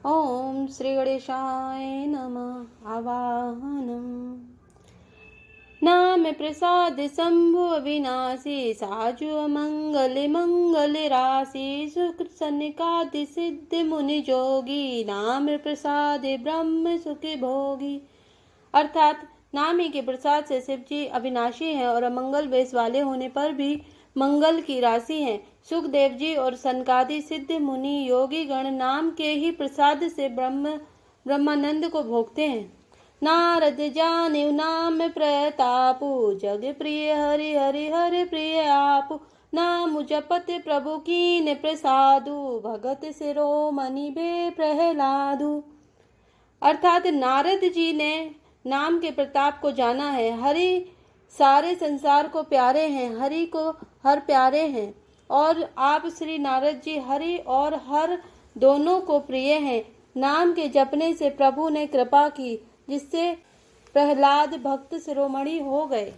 ओम श्री गणेशाय नमः। आवाहनम्। नाम प्रसाद शंभु अविनाशी, साजु अमंगल मंगल राशि, सुख सन्निकादि सिद्ध मुनि जोगी, नाम प्रसाद ब्रह्म सुख भोगी। अर्थात नाम ही के प्रसाद से शिव जी अविनाशी हैं और अमंगल वेश वाले होने पर भी मंगल की राशि हैं। सुखदेव जी और सनकादि सिद्ध मुनि योगी गण नाम के ही प्रसाद से ब्रह्मानंद को भोगते हैं। नारद जाने नाम प्रतापु, जग प्रिय हरि हरि हरि प्रिय आपु, नाम जपत प्रभु कीन प्रसादु, भगत शिरोमणि बे प्रहलादु। अर्थात नारद जी ने नाम के प्रताप को जाना है। हरि सारे संसार को प्यारे हैं, हरि को हर प्यारे हैं, और आप श्री नारद जी हरि और हर दोनों को प्रिय हैं। नाम के जपने से प्रभु ने कृपा की, जिससे प्रहलाद भक्त शिरोमणि हो गए।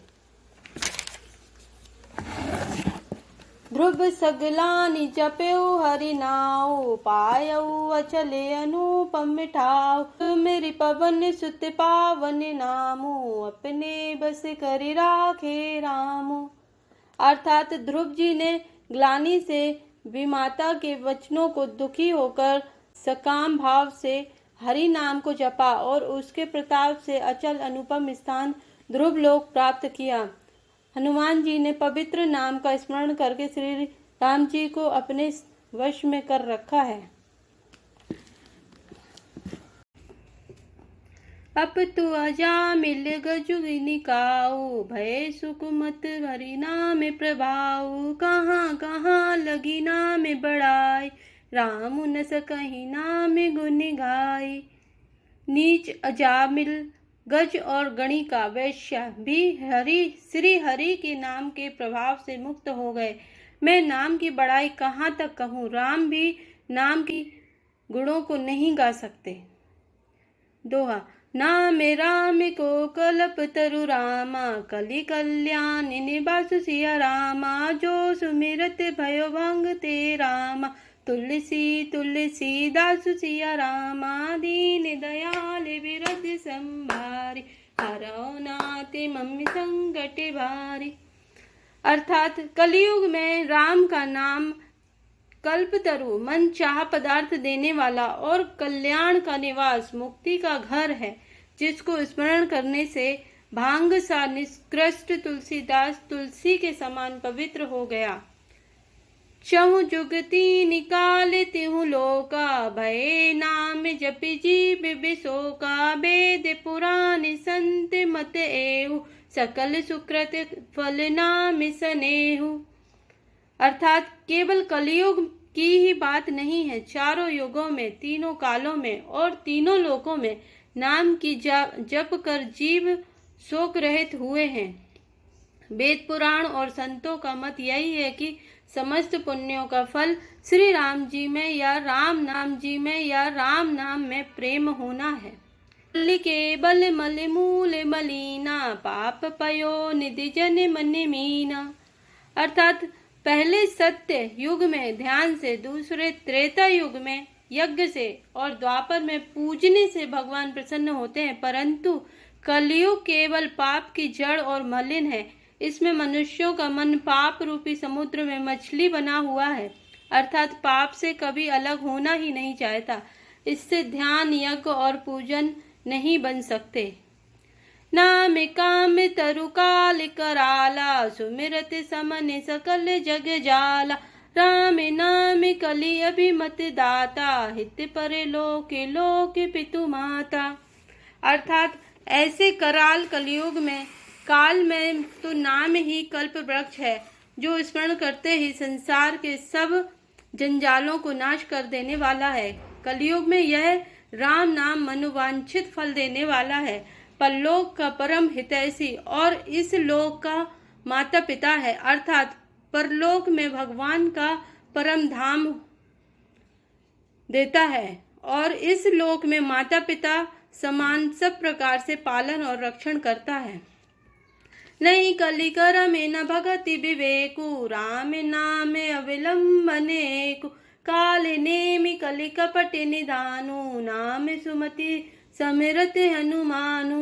ध्रुव सगलानि जप्यो हरि नाउ, पायऊ अचले अनुपम मिठाऊ, मेरी पवन सुत पावन नामु, अपने बस करि राखे रामु। अर्थात ध्रुव जी ने ग्लानि से विमाता के वचनों को दुखी होकर सकाम भाव से हरि नाम को जपा और उसके प्रताप से अचल अनुपम स्थान ध्रुव लोक प्राप्त किया। हनुमान जी ने पवित्र नाम का स्मरण करके श्री राम जी को अपने वश में कर रखा है। अब तु अजामिल गजुगिनी काऊ, भय सुख मत हरि नाम प्रभाऊ, कहाँ कहाँ लगी नाम बढ़ाई, राम न सकहि नाम गुण गाई। नीच अजामिल गज और गणिका वैश्य भी श्री हरि के नाम के प्रभाव से मुक्त हो गए। मैं नाम की बड़ाई कहाँ तक कहूँ, राम भी नाम की गुणों को नहीं गा सकते। दोहा। नाम राम को कल्प तरु रामा, कलि कल्याण निवासु सिया रामा, जो सुमिरत भयो भंग ते रामा, तुलसी तुलसी दासु सिया रामा, दीन दयाल विरध संभारी, हरौ नाथ मम्मी संकट भारी। अर्थात कलयुग में राम का नाम कल्पतरु मन चाह पदार्थ देने वाला और कल्याण का निवास मुक्ति का घर है, जिसको स्मरण करने से भांग सा निष्कृष्ट तुलसीदास तुलसी के समान पवित्र हो गया। चहु जुगति निकाल तिहु लोका, भय नाम जपि जीव बिसोका, वेद पुराण संत मत एहु, सकल सुकृत फल नाम सनेहु। अर्थात केवल कलयुग की ही बात नहीं है, चारों युगों में, तीनों कालों में और तीनों लोकों में नाम की जप कर जीव शोक रहित हुए हैं। वेद पुराण और संतों का मत यही है कि समस्त पुण्यों का फल श्री राम जी में या राम नाम जी में या राम नाम में प्रेम होना है। केवल मल मूल मलीना, पाप पयो निधि जन मन मीना। अर्थात पहले सत्य युग में ध्यान से, दूसरे त्रेता युग में यज्ञ से और द्वापर में पूजने से भगवान प्रसन्न होते हैं, परंतु कलयुग केवल पाप की जड़ और मलिन है। इसमें मनुष्यों का मन पाप रूपी समुद्र में मछली बना हुआ है, अर्थात पाप से कभी अलग होना ही नहीं चाहता। इससे ध्यान, यज्ञ और पूजन नहीं बन सकते। नाम काम तरु काल कराला, सुमिरत समन सकल जग जाला, राम नाम कलि अभिमत दाता, हित परे लोक लोक पितु माता। अर्थात ऐसे कराल कलयुग में, काल में तो नाम ही कल्प वृक्ष है, जो स्मरण करते ही संसार के सब जंजालों को नाश कर देने वाला है। कलयुग में यह राम नाम मनोवांछित फल देने वाला है, परलोक का परम हितैषी और इस लोक का माता पिता है। अर्थात परलोक में भगवान का परम धाम देता है और इस लोक में माता पिता समान सब प्रकार से पालन और रक्षण करता है। नहीं कलिकर में न भगति विवेकु, राम नाम अविलंबनेकु, काल नेमि कलि कपट निधानु, नाम सुमति समिरत हनुमानु।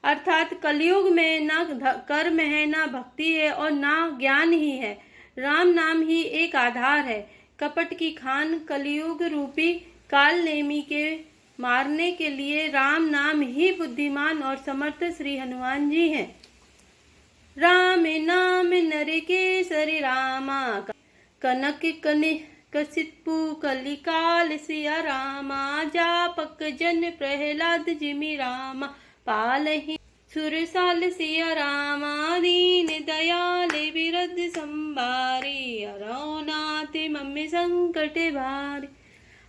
अर्थात कलयुग में ना कर्म है, ना भक्ति है और ना ज्ञान ही है। राम नाम ही एक आधार है। कपट की खान कलयुग रूपी काल नेमी के मारने के लिए राम नाम ही बुद्धिमान और समर्थ श्री हनुमान जी हैं। राम नाम नर केसरी रामा, कनक कसितपु कलिकाल सिया रामा, जापक जन प्रहलाद जिमि रामा, पालहि सुरसाल सिया रामा, दीन दयाल बिरद संभारी, अरौनाथ मम्मी संकट भारी।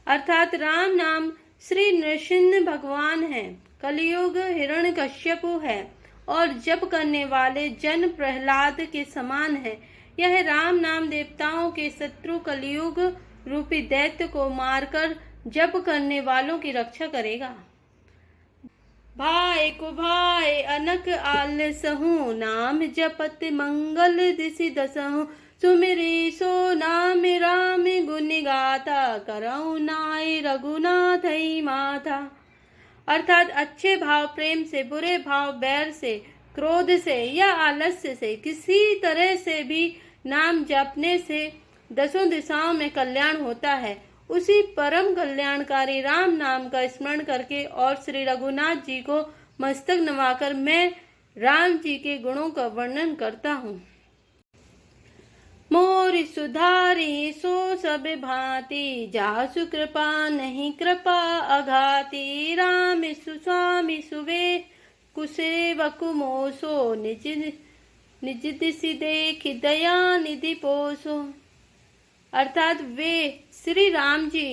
अर्थात राम नाम श्री नृसिंह भगवान है, कलयुग हिरण्यकश्यपु है और जप करने वाले जन प्रहलाद के समान है। यह राम नाम देवताओं के शत्रु कलयुग रूपी दैत्य को मारकर जप करने वालों की रक्षा करेगा। भाई को भाई अनक आलसहु, नाम जपत मंगल दिसि दसहु, सुमिरी सो नाम राम गुण गाथा, करऊ नाय रघुनाथ माथा। अर्थात अच्छे भाव प्रेम से, बुरे भाव बैर से, क्रोध से या आलस्य से किसी तरह से भी नाम जपने से दसों दिशाओं में कल्याण होता है। उसी परम कल्याणकारी राम नाम का स्मरण करके और श्री रघुनाथ जी को मस्तक नवाकर मैं राम जी के गुणों का वर्णन करता हूँ। मोर सुधारी सो सब भांति, जासु कृपा नहीं कृपा अघाती, राम सुस्वामी सुवे कुसेवक मोसो, निज दिसि देख दया निधि पोसो। अर्थात वे श्री राम जी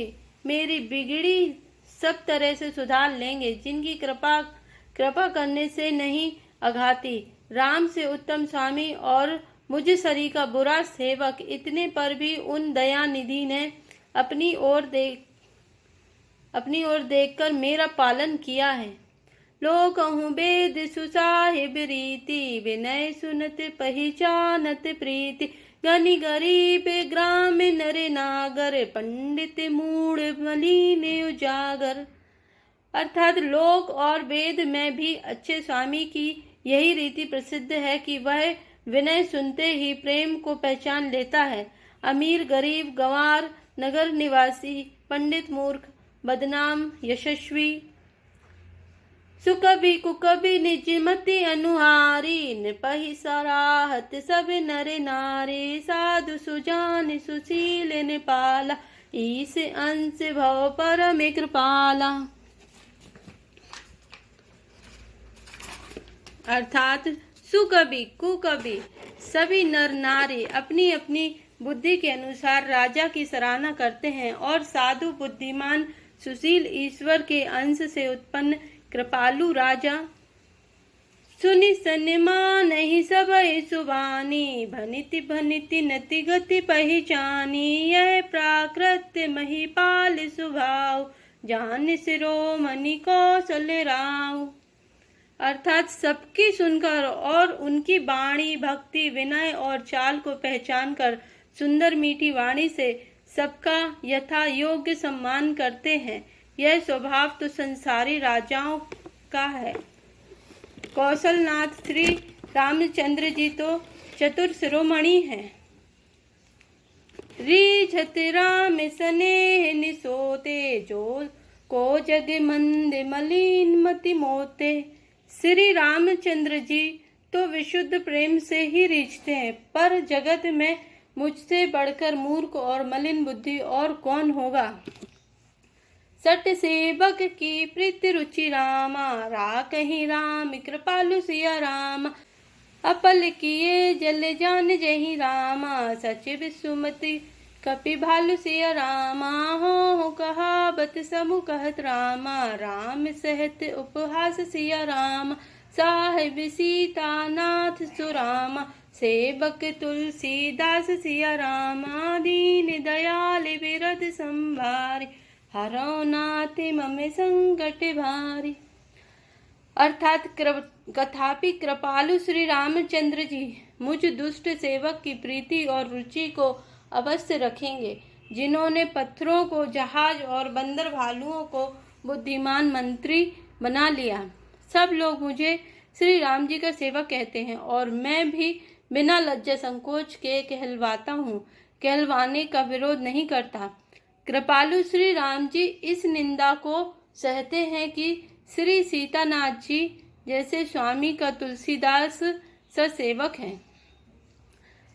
मेरी बिगड़ी सब तरह से सुधार लेंगे, जिनकी कृपा करने से नहीं अघाती, राम से उत्तम स्वामी और मुझ सरी का बुरा सेवक, इतने पर भी उन दया निधि ने अपनी ओर देखकर मेरा पालन किया है। लो कहूँ वेद सुसाहिब रीति, विनय सुनत पहचानत प्रीति, गनि गरीब ग्राम नर नागर, पंडित मूढ़ मलिन उजागर। अर्थात लोक और वेद में भी अच्छे स्वामी की यही रीति प्रसिद्ध है कि वह विनय सुनते ही प्रेम को पहचान लेता है। अमीर गरीब गंवार नगर निवासी, पंडित मूर्ख बदनाम यशस्वी, सुकवि कुकवि निज मति अनुहारी, नृपहि सराहत सब नर नारी, साधु सुजान सुशील निपाला, ईस अंश भव परम कृपाला। अर्थात सुकवि कुकवि सभी नर नारी अपनी अपनी बुद्धि के अनुसार राजा की सराहना करते हैं और साधु बुद्धिमान सुशील ईश्वर के अंश से उत्पन्न कृपालु राजा सुनि सन्मान सब सुबानी, भनिति भनिति नति गति पहचानी, यह प्राकृत महिपाल सुभाव, जान शिरोमणि कौशल राव। अर्थात सबकी सुनकर और उनकी वाणी भक्ति विनय और चाल को पहचान कर सुंदर मीठी वाणी से सबका यथा योग्य सम्मान करते हैं। यह स्वभाव तो संसारी राजाओं का है। कौशलनाथ श्री रामचंद्र जी तो चतुर शिरोमणि हैं। रीझत राम स्नेह निसोते, जो को जग मंद मलिन मति मोते। श्री रामचंद्र जी तो विशुद्ध प्रेम से ही रीझते हैं, पर जगत में मुझसे बढ़कर मूर्ख और मलिन बुद्धि और कौन होगा। सट सेवक की प्रीति रुचि रामा, राकहि राम कृपालु सिया रामा, अपल किए जल जान जहि रामा, सचिव सुमति कपि भालु सिया रामा, हो कहावत समु कहत रामा, राम सहत उपहास सिया रामा, साहिब सीता नाथ सुरामा, सेवक तुलसीदास सिया रामा, दीन दयाल बिरद संभारी, हरौ नाथ मम संकट भारी। अर्थात कथापि कृपालु श्री रामचंद्र जी मुझ दुष्ट सेवक की प्रीति और रुचि को अवश्य रखेंगे। जिन्होंने पत्थरों को जहाज और बंदर भालुओं को बुद्धिमान मंत्री बना लिया। सब लोग मुझे श्री राम जी का सेवक कहते हैं और मैं भी बिना लज्जा संकोच के कहलवाता हूँ, कहलवाने का विरोध नहीं करता। कृपालु श्री राम जी इस निंदा को सहते हैं कि श्री सीतानाथ जी जैसे स्वामी का तुलसीदास ससेवक हैं।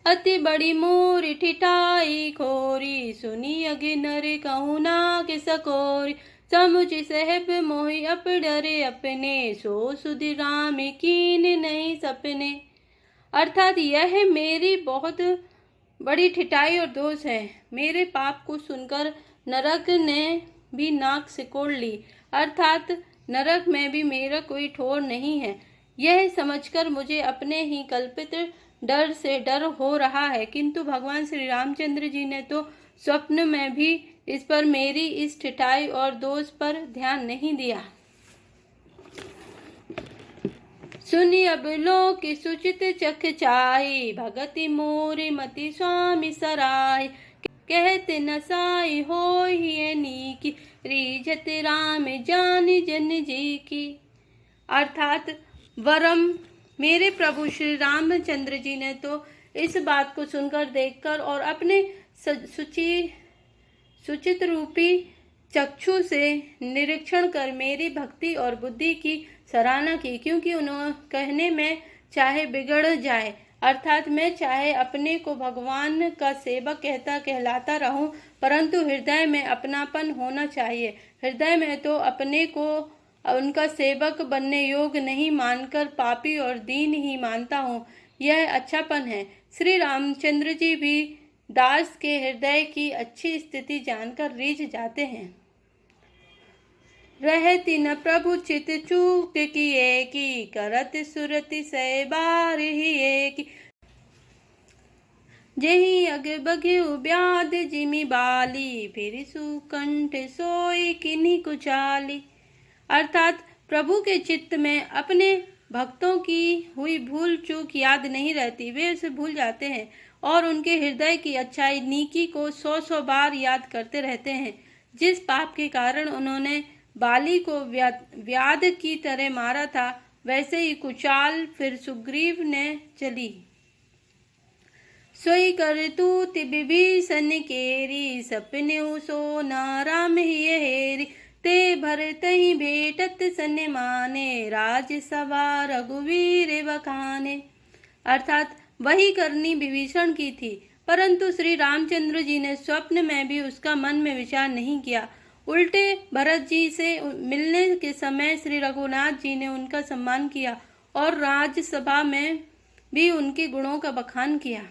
अति बड़ी मोरी ठिठाई खोरी, सुनी अगे नरे कहूँ ना के सकोरी। समुझि साहेब मोहि अप डरे अपने, सो सुधि राम कीन नहीं सपने। अर्थात यह मेरी बहुत बड़ी ठिठाई और दोष है। मेरे पाप को सुनकर नरक ने भी नाक सिकोड़ ली, अर्थात नरक में भी मेरा कोई ठोर नहीं है। यह समझकर मुझे अपने ही कल्पित डर से डर हो रहा है, किंतु भगवान श्री रामचंद्र जी ने तो स्वप्न में भी इस पर मेरी इस ठिठाई और दोष पर ध्यान नहीं दिया। सुनी अब लोक सुचित चख चाही, भगति मोरी मति स्वामी सराय। कहते नसाई हो ही नीकी, रीझत राम जान जन जी की। अर्थात वरम मेरे प्रभु श्री रामचंद्र जी ने तो इस बात को सुनकर, देखकर और अपने सुचित रूपी चक्षु से निरीक्षण कर मेरी भक्ति और बुद्धि की सराहना की, क्योंकि उन्होंने कहने में चाहे बिगड़ जाए, अर्थात मैं चाहे अपने को भगवान का सेवक कहलाता रहूं, परंतु हृदय में अपनापन होना चाहिए। हृदय में तो अपने को उनका सेवक बनने योग्य नहीं मानकर पापी और दीन ही मानता हूँ। यह अच्छापन है। श्री रामचंद्र जी भी दास के हृदय की अच्छी स्थिति जानकर रीझ जाते हैं। रहती न प्रभु चित चूक किए की, करत सुरति सै बार ही एक। जेहि अग बघ्यु ब्याद जिमि बाली, फिर सुकंठ सोई किन्हीं कुचाली। अर्थात प्रभु के चित्त में अपने भक्तों की हुई भूल चूक याद नहीं रहती, वे उसे भूल जाते हैं और उनके हृदय की अच्छाई नीकी को 100 बार याद करते रहते हैं। जिस पाप के कारण उन्होंने बाली को व्याध की तरह मारा था, वैसे ही कुचाल फिर सुग्रीव ने चली। सोई कर तूत विभीषण केरी, सपने सो ना राम ही हेरी। ते भरत ही भेटत सन माने, राजसभा रघुवीर बखाने। अर्थात वही करनी विभीषण की थी, परंतु श्री रामचंद्र जी ने स्वप्न में भी उसका मन में विचार नहीं किया। उल्टे भरत जी से मिलने के समय श्री रघुनाथ जी ने उनका सम्मान किया और राज्यसभा में भी उनके गुणों का बखान किया।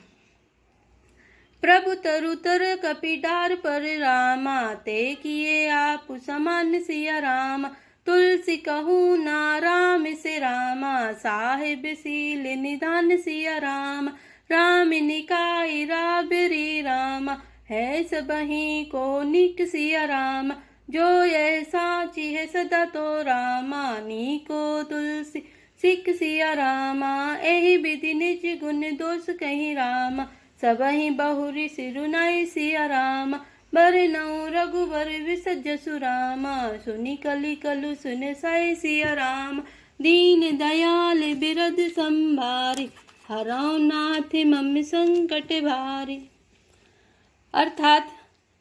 प्रभु तरुतर कपिडार पर रामा, ते किए आप समान सिया रामा। तुलसी कहूँ ना राम से रामा, साहिब सील निधान सिया राम। राम निकाय राबरी रामा, है सबही को निक सिया राम। जो यह साची है सदा तो रामा, नीको तुलसी सिख सिया रामा। एहि विधि निज गुण दोष कही रामा, सबहि बहुरी सिरुनाई सिया रामा। बरनऊ रघुवर विसज सुरामा, सुनि कलि कलु सुन साई सिया राम। दीन दयाल बिरद संभारी, हरौ नाथ मम संकट भारी। अर्थात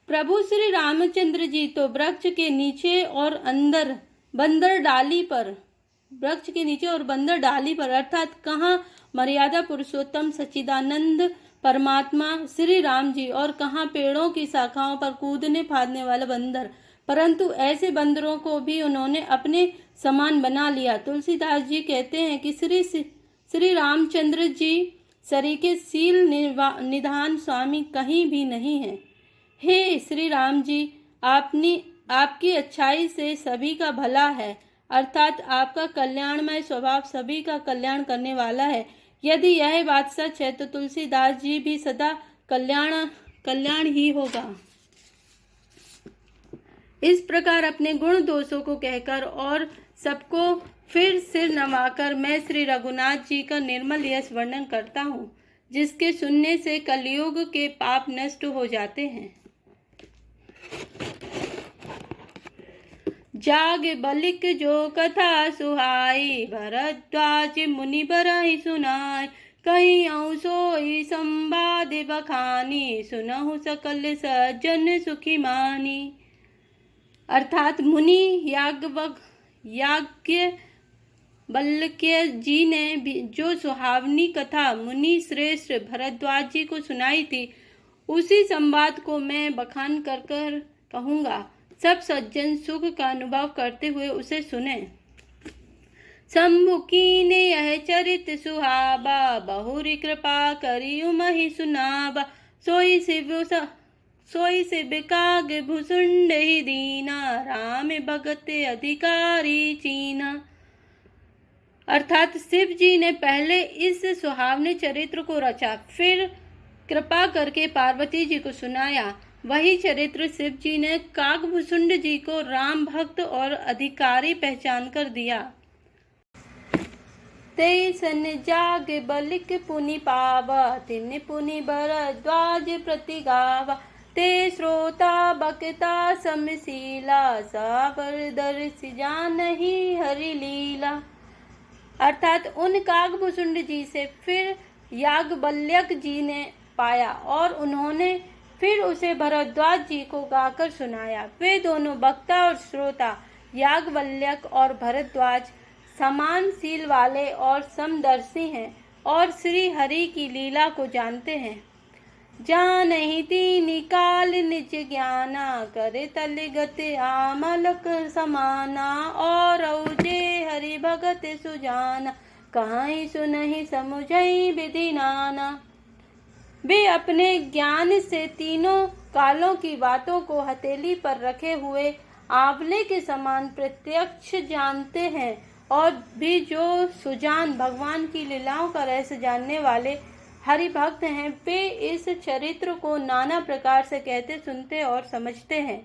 प्रभु श्री रामचंद्र जी तो वृक्ष के नीचे और अंदर बंदर डाली पर, वृक्ष के नीचे और बंदर डाली पर, अर्थात कहाँ मर्यादा पुरुषोत्तम सच्चिदानंद परमात्मा श्री राम जी और कहाँ पेड़ों की शाखाओं पर कूदने फादने वाला बंदर, परंतु ऐसे बंदरों को भी उन्होंने अपने समान बना लिया। तुलसीदास जी कहते हैं कि श्री रामचंद्र जी सरीके सील निधान स्वामी कहीं भी नहीं है। हे श्री राम जी, आपकी अच्छाई से सभी का भला है, अर्थात आपका कल्याणमय स्वभाव सभी का कल्याण करने वाला है। यदि यह बात सच है तो तुलसीदास जी भी सदा कल्याण ही होगा। इस प्रकार अपने गुण दोषों को कहकर और सबको फिर सिर नवाकर मैं श्री रघुनाथ जी का निर्मल यश वर्णन करता हूँ, जिसके सुनने से कलयुग के पाप नष्ट हो जाते हैं। जाग बलिक जो कथा सुहाई, भरद्वाज मुनि बरहि सुनाई। कहीं औ सोई संवाद बखानी, सुनहु सकल सज्जन सुखी मानी। अर्थात मुनि याज्ञवल्क्य जी ने जो सुहावनी कथा मुनि श्रेष्ठ भरद्वाज जी को सुनाई थी, उसी संवाद को मैं बखान कर कहूँगा। सब सज्जन सुख का अनुभव करते हुए उसे सुने। शंभु कीन्हे यह चरित सुहावा, बहुरी कृपा करियु महि सुनावा। सोई शिव काग भुसुंड ही दीना, राम भगत अधिकारी चीना। अर्थात शिव जी ने पहले इस सुहावने चरित्र को रचा, फिर कृपा करके पार्वती जी को सुनाया। वही चरित्र शिव जी ने कागभूषुंड जी को राम भक्त और अधिकारी पहचान कर दिया। ते सन जाग बलिक पुनि पावा, तिन पुनि भरद्वाज प्रति गावा। ते श्रोता बक्ता समशीला, सावर दर्शि जानहि हरि लीला। अर्थात उन कागभूषुंड जी से फिर याज्ञवल्क्य जी ने पाया और उन्होंने फिर उसे भरद्वाज जी को गाकर सुनाया। वे दोनों वक्ता और श्रोता याज्ञवल्क्य और भरद्वाज समान शील वाले और समदर्शी हैं और श्री हरि की लीला को जानते हैं। जानहि तीनि काल निज ज्ञाना, करे तलगत आमलक समाना। और औजे हरि भगत सुजाना, कहीं सुनहि समुझई विधि नाना। वे अपने ज्ञान से तीनों कालों की बातों को हथेली पर रखे हुए आंवले के समान प्रत्यक्ष जानते हैं और भी जो सुजान भगवान की लीलाओं का रहस्य जानने वाले हरि भक्त हैं, वे इस चरित्र को नाना प्रकार से कहते, सुनते और समझते हैं।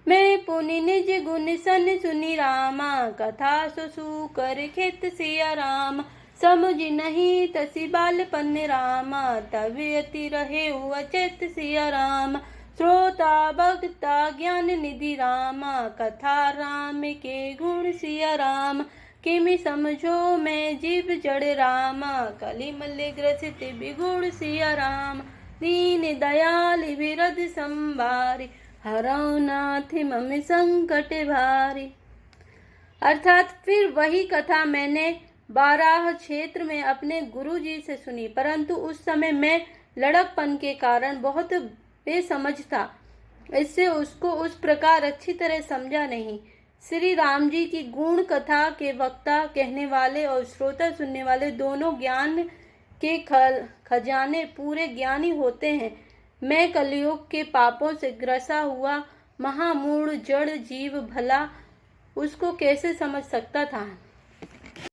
मैं पुनि निज गुण सन सुनि रामा, कथा सुसु कर खेत सिया राम। समुझ नहीं तसी बालपन रामा, तब अति रहे अचेत सिया राम। श्रोता भक्ता ज्ञान निधि रामा, कथा राम के गुण सिया राम। किमि समझो मैं जीव जड़ रामा, कलि मल ग्रसित बिगुण सिया राम। दीन दयाल विरध संवारी, हरौ नाथ मम संकट भारी। अर्थात फिर वही कथा मैंने बाराह क्षेत्र में अपने गुरु जी से सुनी, परंतु उस समय मैं लड़कपन के कारण बहुत बेसमझ था, इससे उसको उस प्रकार अच्छी तरह समझा नहीं। श्री राम जी की गुण कथा के वक्ता कहने वाले और श्रोता सुनने वाले दोनों ज्ञान के खजाने पूरे ज्ञानी होते हैं। मैं कलयुग के पापों से ग्रसा हुआ महामूढ़ जड़ जीव भला उसको कैसे समझ सकता था।